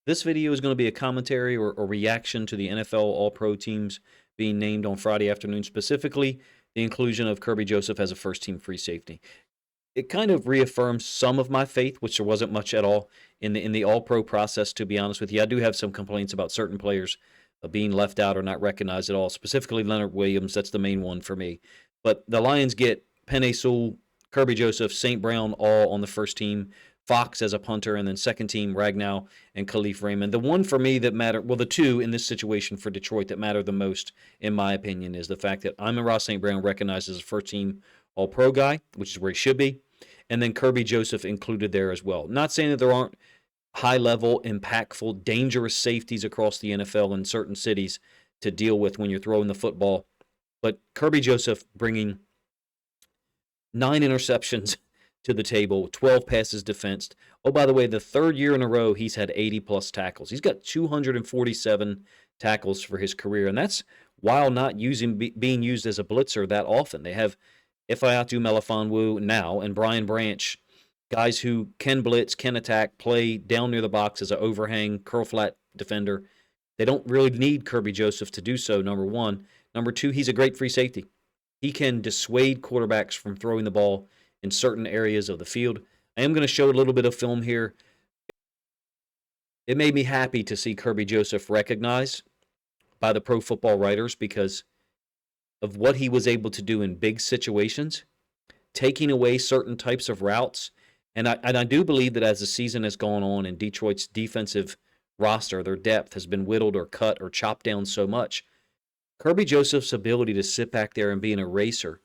This video is going to be a commentary or reaction to the NFL All-Pro teams being named on Friday afternoon, specifically the inclusion of Kirby Joseph as a first-team free safety. It kind of reaffirms some of my faith, which there wasn't much at all in the All-Pro process, to be honest with you. I do have some complaints about certain players being left out or not recognized at all, specifically Leonard Williams. That's the main one for me. But the Lions get Penei Sewell, Kirby Joseph, St. Brown all on the first team, Fox as a punter, and then second team Ragnow and Khalif Raymond. The one for me that matter, well, the two in this situation for Detroit that matter the most, in my opinion, is the fact that Amon-Ra St. Brown recognized as a first team All-Pro guy, which is where he should be, and then Kirby Joseph included there as well. Not saying that there aren't high-level, impactful, dangerous safeties across the NFL in certain cities to deal with when you're throwing the football, but Kirby Joseph bringing 9 interceptions to the table, 12 passes defensed. Oh, by the way, the third year in a row he's had 80-plus tackles. He's got 247 tackles for his career, and that's while not being used as a blitzer that often. They have Ifeatu Melifonwu now and Brian Branch, guys who can blitz, can attack, play down near the box as an overhang, curl flat defender. They don't really need Kirby Joseph to do so, number one. Number two, he's a great free safety. He can dissuade quarterbacks from throwing the ball in certain areas of the field. I am going to show a little bit of film here. It made me happy to see Kirby Joseph recognized by the pro football writers because of what he was able to do in big situations, taking away certain types of routes. And I do believe that as the season has gone on and Detroit's defensive roster, their depth has been whittled or cut or chopped down so much, Kirby Joseph's ability to sit back there and be an eraser,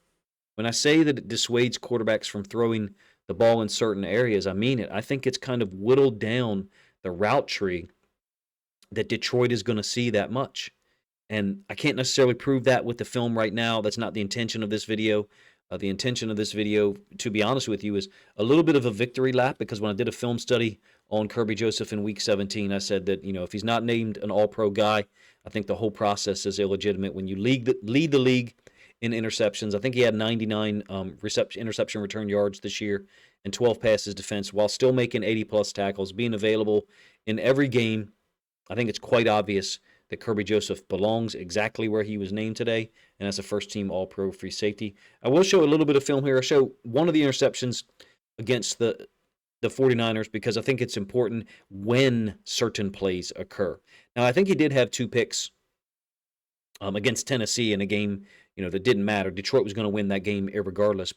when I say that it dissuades quarterbacks from throwing the ball in certain areas, I mean it. I think it's kind of whittled down the route tree that Detroit is going to see that much. And I can't necessarily prove that with the film right now. That's not the intention of this video. The intention of this video, to be honest with you, is a little bit of a victory lap because when I did a film study on Kirby Joseph in Week 17, I said that, if he's not named an All-Pro guy, I think the whole process is illegitimate. When you lead the league in interceptions, I think he had 99 interception return yards this year and 12 passes defense while still making 80-plus tackles, being available in every game. I think it's quite obvious that Kirby Joseph belongs exactly where he was named today, and as a first-team All-Pro free safety. I will show a little bit of film here. I'll show one of the interceptions against the 49ers because I think it's important when certain plays occur. Now, I think he did have 2 picks against Tennessee in a game, that didn't matter. Detroit was going to win that game irregardless,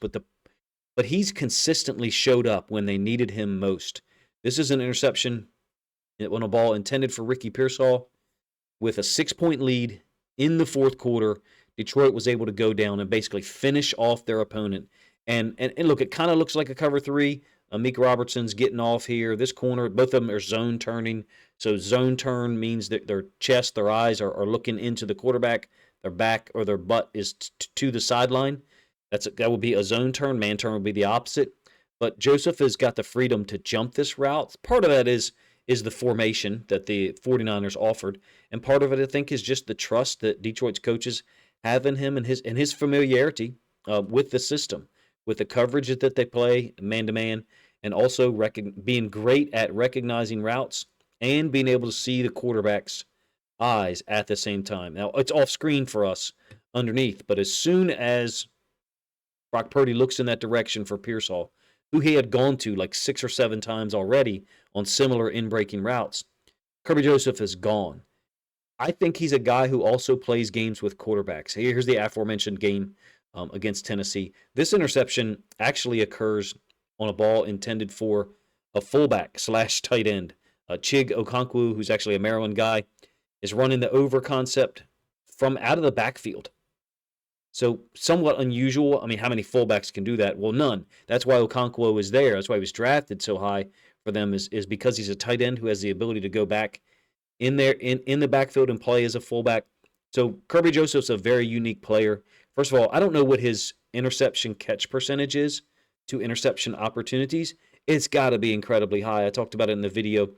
but he's consistently showed up when they needed him most. This is an interception on a ball intended for Ricky Pearsall. With a 6-point lead in the fourth quarter, Detroit was able to go down and basically finish off their opponent. And look, it kind of looks like a cover 3. Meek Robertson's getting off here. This corner, both of them are zone turning. So zone turn means that their chest, their eyes are looking into the quarterback. Their back or their butt is to the sideline. That would be a zone turn. Man turn would be the opposite. But Joseph has got the freedom to jump this route. Part of that is the formation that the 49ers offered. And part of it, I think, is just the trust that Detroit's coaches have in him and his familiarity with the system, with the coverage that they play man-to-man, and also being great at recognizing routes and being able to see the quarterback's eyes at the same time. Now, it's off-screen for us underneath, but as soon as Brock Purdy looks in that direction for Pearsall, who he had gone to like 6 or 7 times already on similar in-breaking routes, Kirby Joseph is gone. I think he's a guy who also plays games with quarterbacks. Here's the aforementioned game against Tennessee. This interception actually occurs on a ball intended for a fullback / tight end. Chig Okonkwo, who's actually a Maryland guy, is running the over concept from out of the backfield. So somewhat unusual. I mean, how many fullbacks can do that? Well, none. That's why Okonkwo is there. That's why he was drafted so high for them is because he's a tight end who has the ability to go back in there in the backfield and play as a fullback. So Kirby Joseph's a very unique player. First of all, I don't know what his interception catch percentage is to interception opportunities. It's got to be incredibly high. I talked about it in the video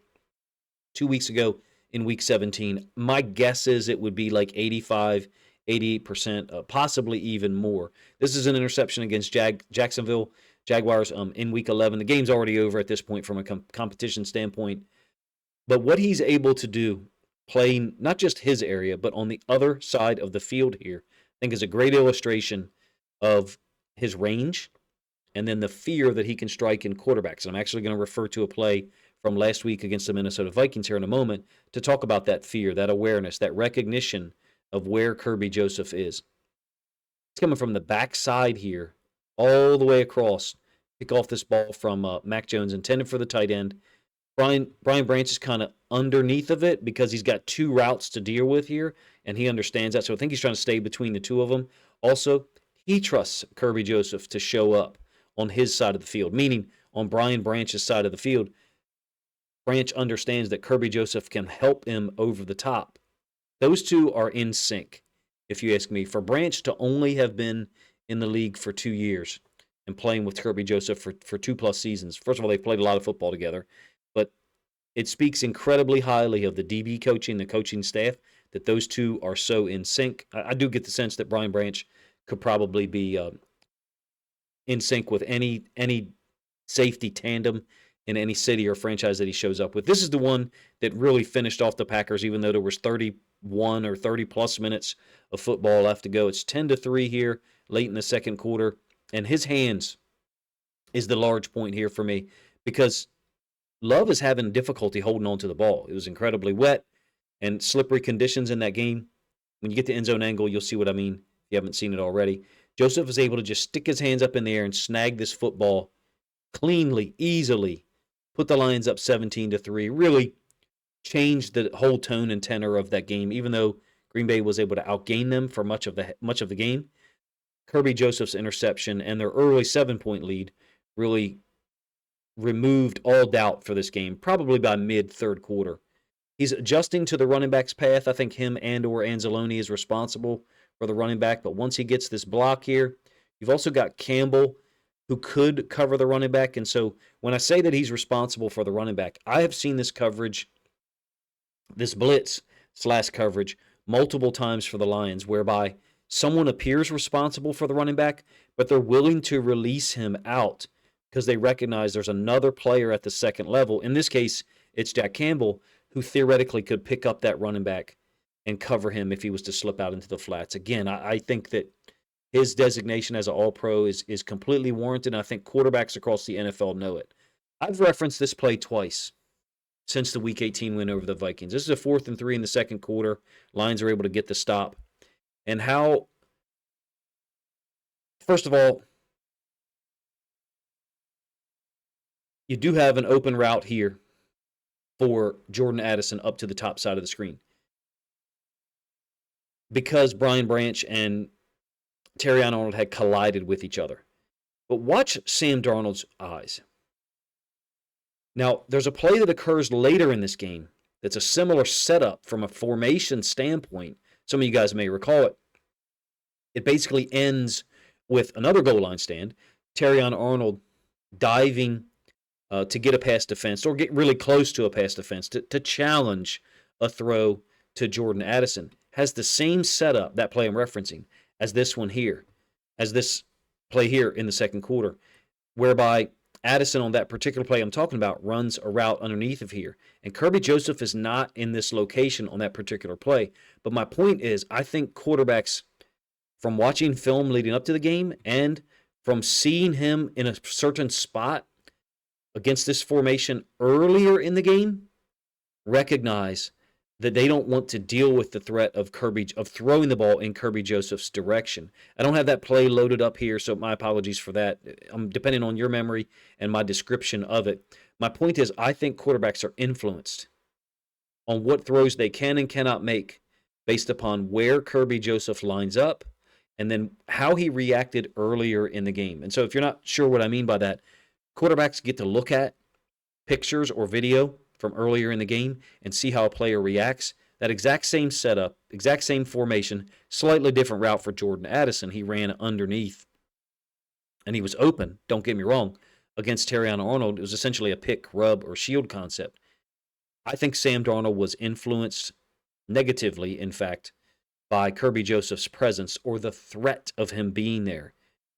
2 weeks ago in Week 17. My guess is it would be like 85, 88%, possibly even more. This is an interception against Jacksonville Jaguars in Week 11. The game's already over at this point from a competition standpoint. But what he's able to do, playing not just his area, but on the other side of the field here, I think is a great illustration of his range and then the fear that he can strike in quarterbacks. And I'm actually going to refer to a play from last week against the Minnesota Vikings here in a moment to talk about that fear, that awareness, that recognition of where Kirby Joseph is. It's coming from the backside here, all the way across. Pick off this ball from Mac Jones, intended for the tight end. Brian Branch is kind of underneath of it because he's got two routes to deal with here, and he understands that. So I think he's trying to stay between the two of them. Also, he trusts Kirby Joseph to show up on his side of the field, meaning on Brian Branch's side of the field. Branch understands that Kirby Joseph can help him over the top. Those two are in sync, if you ask me. For Branch to only have been in the league for 2 years and playing with Kirby Joseph for 2+ seasons, first of all, they've played a lot of football together, but it speaks incredibly highly of the DB coaching, the coaching staff, that those two are so in sync. I do get the sense that Brian Branch could probably be in sync with any safety tandem in any city or franchise that he shows up with. This is the one that really finished off the Packers, even though there was 31 or 30+ minutes of football left to go. It's 10-3 here late in the second quarter, and his hands is the large point here for me because Love is having difficulty holding on to the ball. It was incredibly wet and slippery conditions in that game. When you get to end zone angle, you'll see what I mean if you haven't seen it already. Joseph is able to just stick his hands up in the air and snag this football cleanly, easily, put the Lions up 17-3, really changed the whole tone and tenor of that game, even though Green Bay was able to outgain them for much of the game. Kirby Joseph's interception and their early 7-point lead really removed all doubt for this game, probably by mid-third quarter. He's adjusting to the running back's path. I think him and/or Anzalone is responsible for the running back, but once he gets this block here, you've also got Campbell, who could cover the running back. And so when I say that he's responsible for the running back, I have seen this coverage, this blitz/coverage, multiple times for the Lions, whereby someone appears responsible for the running back, but they're willing to release him out because they recognize there's another player at the second level. In this case, it's Jack Campbell, who theoretically could pick up that running back and cover him if he was to slip out into the flats. Again, I think that his designation as an All-Pro is completely warranted, and I think quarterbacks across the NFL know it. I've referenced this play twice since the Week 18 win over the Vikings. This is a 4th and 3 in the second quarter. Lions are able to get the stop. And how, first of all, you do have an open route here for Jordan Addison up to the top side of the screen. Because Brian Branch and Terrion Arnold had collided with each other. But watch Sam Darnold's eyes. Now, there's a play that occurs later in this game that's a similar setup from a formation standpoint. Some of you guys may recall it. It basically ends with another goal line stand, Terrion Arnold diving to get a pass defense or get really close to a pass defense to challenge a throw to Jordan Addison. Has the same setup, that play I'm referencing, as this one here, as this play here in the second quarter, whereby Addison on that particular play I'm talking about runs a route underneath of here. And Kirby Joseph is not in this location on that particular play. But my point is, I think quarterbacks, from watching film leading up to the game and from seeing him in a certain spot against this formation earlier in the game, recognize that they don't want to deal with the threat of throwing the ball in Kirby Joseph's direction. I don't have that play loaded up here, so my apologies for that. I'm depending on your memory and my description of it. My point is, I think quarterbacks are influenced on what throws they can and cannot make based upon where Kirby Joseph lines up and then how he reacted earlier in the game. And so if you're not sure what I mean by that, quarterbacks get to look at pictures or video from earlier in the game and see how a player reacts. That exact same setup, exact same formation, slightly different route for Jordan Addison. He ran underneath, and he was open, don't get me wrong, against Terrion Arnold. It was essentially a pick, rub, or shield concept. I think Sam Darnold was influenced negatively, in fact, by Kirby Joseph's presence or the threat of him being there.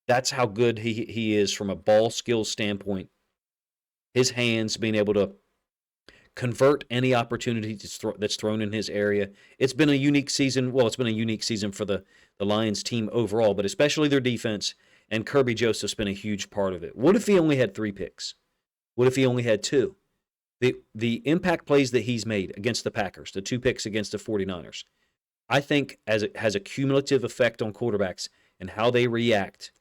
That's how good he is from a ball skills standpoint. His hands being able to convert any opportunity that's thrown in his area. It's been a unique season. Well, it's been a unique season for the Lions team overall, but especially their defense, and Kirby Joseph's been a huge part of it. What if he only had 3 picks? What if he only had 2? The impact plays that he's made against the Packers, the 2 picks against the 49ers, I think as it has a cumulative effect on quarterbacks and how they react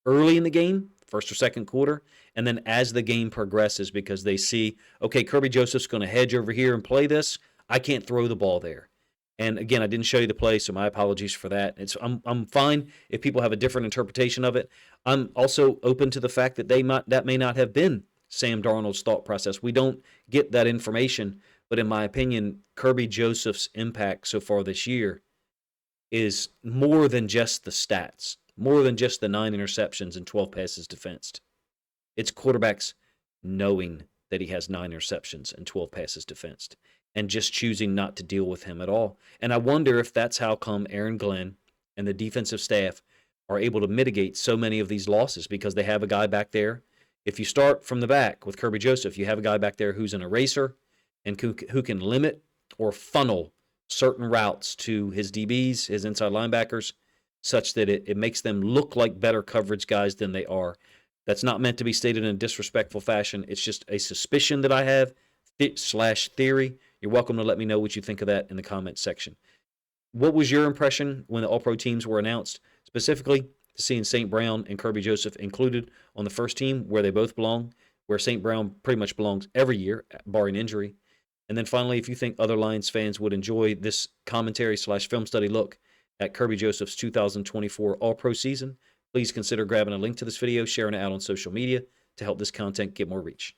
early in the game, first or second quarter, and then as the game progresses, because they see, okay, Kirby Joseph's going to hedge over here and play this. I can't throw the ball there. And again, I didn't show you the play, so my apologies for that. I'm fine if people have a different interpretation of it. I'm also open to the fact that that may not have been Sam Darnold's thought process. We don't get that information, but in my opinion, Kirby Joseph's impact so far this year is more than just the stats, more than just the 9 interceptions and 12 passes defensed. It's quarterbacks knowing that he has 9 interceptions and 12 passes defensed and just choosing not to deal with him at all. And I wonder if that's how come Aaron Glenn and the defensive staff are able to mitigate so many of these losses, because they have a guy back there. If you start from the back with Kirby Joseph, you have a guy back there who's an eraser and who can limit or funnel certain routes to his DBs, his inside linebackers, such that it makes them look like better coverage guys than they are. That's not meant to be stated in a disrespectful fashion. It's just a suspicion that I have, / theory. You're welcome to let me know what you think of that in the comments section. What was your impression when the All-Pro teams were announced, specifically seeing St. Brown and Kirby Joseph included on the first team where they both belong, where St. Brown pretty much belongs every year, barring injury? And then finally, if you think other Lions fans would enjoy this commentary / film study look at Kirby Joseph's 2024 All-Pro season, please consider grabbing a link to this video, sharing it out on social media to help this content get more reach.